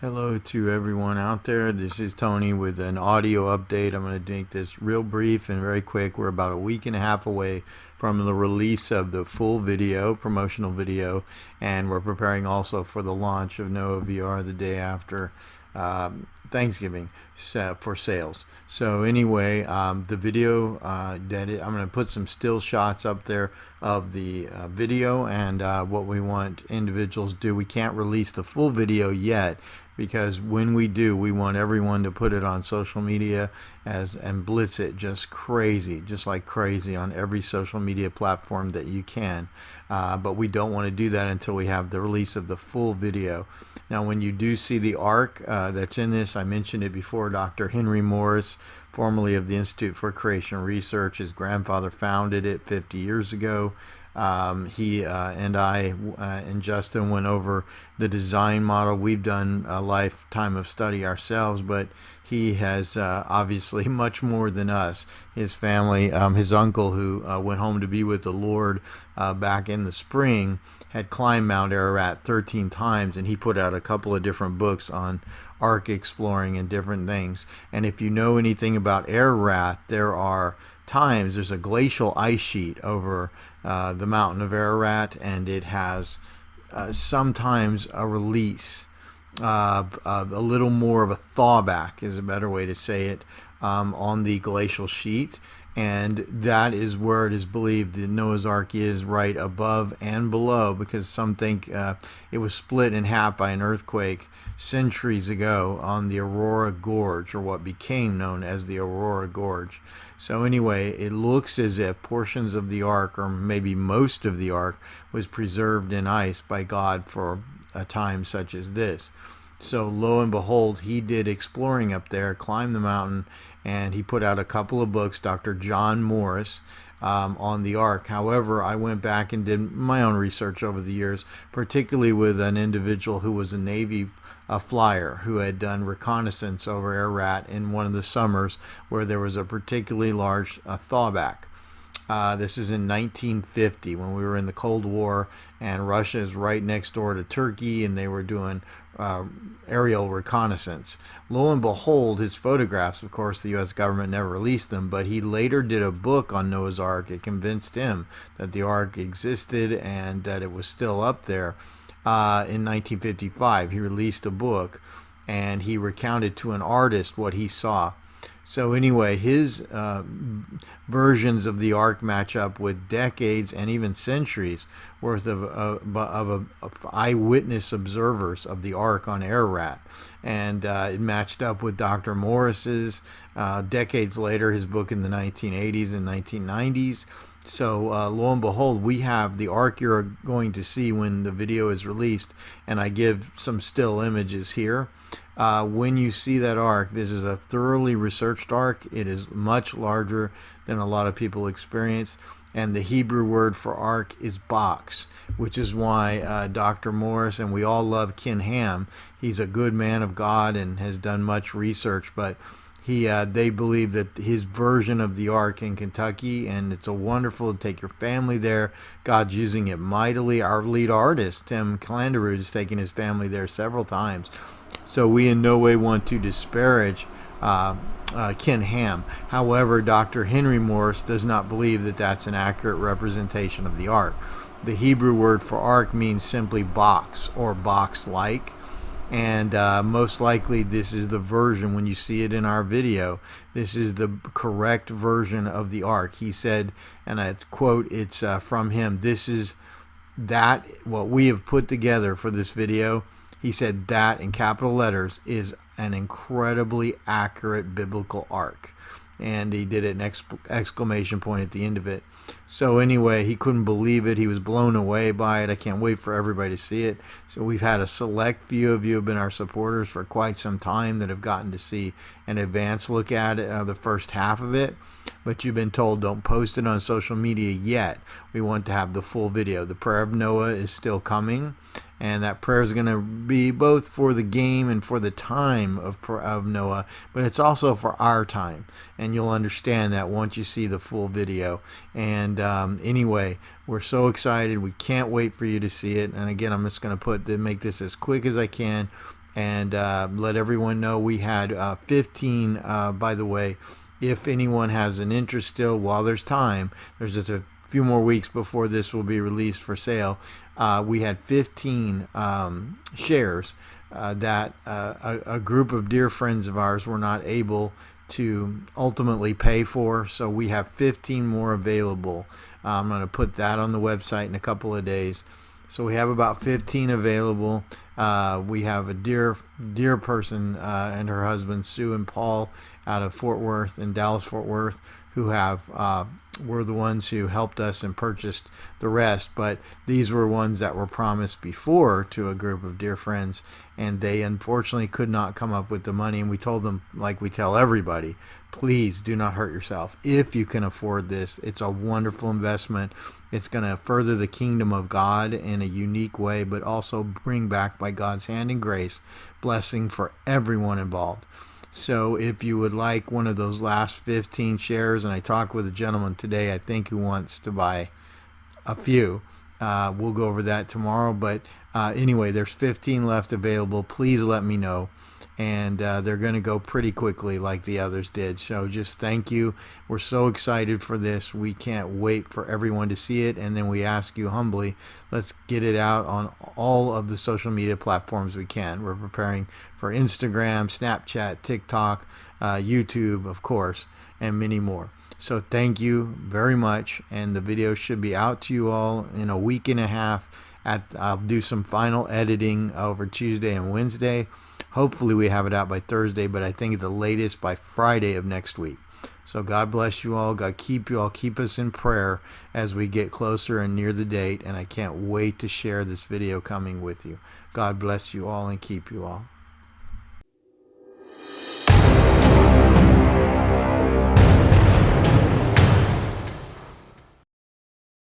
Hello to everyone out there. This is Tony with an audio update. I'm going to make this real brief and very quick. We're about a week and a half away from the release of the full video, promotional video, and we're preparing also for the launch of Noah VR the day after Thanksgiving for sales. So anyway, the video I'm going to put some still shots up there of the video and what we want individuals to do. We can't release the full video yet because when we do, we want everyone to put it on social media and blitz it just like crazy on every social media platform that you can. But we don't want to do that until we have the release of the full video. Now, when you do see the ARC that's in this, I mentioned it before, Dr. Henry Morris, formerly of the Institute for Creation Research. His grandfather founded it 50 years ago. He and I and Justin went over the design model. We've done a lifetime of study ourselves, but he has obviously much more than us. His family, his uncle who went home to be with the Lord back in the spring, had climbed Mount Ararat 13 times, and he put out a couple of different books on arc exploring and different things. And if you know anything about Ararat, there's a glacial ice sheet over the mountain of Ararat, and it has sometimes a release, a little more of a thawback is a better way to say it, on the glacial sheet. And that is where it is believed the Noah's Ark is, right above and below, because some think it was split in half by an earthquake centuries ago on the Aurora Gorge, or what became known as the Aurora Gorge. So anyway, it looks as if portions of the ark, or maybe most of the ark, was preserved in ice by God for a time such as this. So lo and behold, he did exploring up there, climbed the mountain, and he put out a couple of books, Dr. John Morris, on the ark. However, I went back and did my own research over the years, particularly with an individual who was a Navy flyer who had done reconnaissance over Ararat in one of the summers where there was a particularly large thawback. This is in 1950 when we were in the Cold War, and Russia is right next door to Turkey, and they were doing aerial reconnaissance. Lo and behold, his photographs, of course, the U.S. government never released them, but he later did a book on Noah's Ark. It convinced him that the Ark existed and that it was still up there. In 1955, he released a book, and he recounted to an artist what he saw. So anyway, his versions of the ark match up with decades and even centuries worth of eyewitness observers of the ark on Ararat, and it matched up with Dr. Morris's decades later, his book in the 1980s and 1990s. So lo and behold, we have the ark you're going to see when the video is released, and I give some still images here. When you see that ark, this is a thoroughly researched ark. It is much larger than a lot of people experience, and the Hebrew word for ark is box, which is why Dr. Morris, and we all love Ken Ham. He's a good man of God and has done much research, but they believe that his version of the ark in Kentucky, and it's a wonderful to take your family there. God's using it mightily. Our lead artist, Tim Calanderud, has taken his family there several times. So we in no way want to disparage Ken Ham. However, Dr. Henry Morris does not believe that that's an accurate representation of the ark. The Hebrew word for ark means simply box or box-like. And most likely this is the version, when you see it in our video, this is the correct version of the ark. He said, and I quote, it's from him, this is that, what we have put together for this video. He said that, in capital letters, is an incredibly accurate biblical ark. And he did an exclamation point at the end of it. So anyway, he couldn't believe it. He was blown away by it. I can't wait for everybody to see it. So we've had a select few of you have been our supporters for quite some time that have gotten to see an advanced look at it, the first half of it. But you've been told don't post it on social media yet. We want to have the full video. The prayer of Noah is still coming. And that prayer is going to be both for the game and for the time of Noah, but it's also for our time. And you'll understand that once you see the full video. And anyway, we're so excited. We can't wait for you to see it. And again, I'm just going to make this as quick as I can. and let everyone know we had 15, by the way. If anyone has an interest still, while there's time, there's just a few more weeks before this will be released for sale. We had 15 shares that a group of dear friends of ours were not able to ultimately pay for. So we have 15 more available. I'm going to put that on the website in a couple of days. So we have about 15 available. We have a dear person and her husband, Sue and Paul, out of Fort Worth and Dallas, Fort Worth, who were the ones who helped us and purchased the rest. But these were ones that were promised before to a group of dear friends, and they unfortunately could not come up with the money. And we told them, like we tell everybody, please do not hurt yourself. If you can afford this, it's a wonderful investment. It's going to further the kingdom of God in a unique way, but also bring back, by God's hand and grace, blessing for everyone involved. So if you would like one of those last 15 shares, and I talked with a gentleman today, I think, who wants to buy a few. We'll go over that tomorrow. But anyway, there's 15 left available. Please let me know. And they're going to go pretty quickly like the others did. So just thank you. We're so excited for this. We can't wait for everyone to see it. And then we ask you humbly, let's get it out on all of the social media platforms we can. We're preparing for Instagram, Snapchat, TikTok, YouTube, of course, and many more. So thank you very much. And the video should be out to you all in a week and a half. I'll do some final editing over Tuesday and Wednesday. Hopefully we have it out by Thursday, but I think the latest by Friday of next week. So God bless you all. God keep you all. Keep us in prayer as we get closer and near the date. And I can't wait to share this video coming with you. God bless you all and keep you all.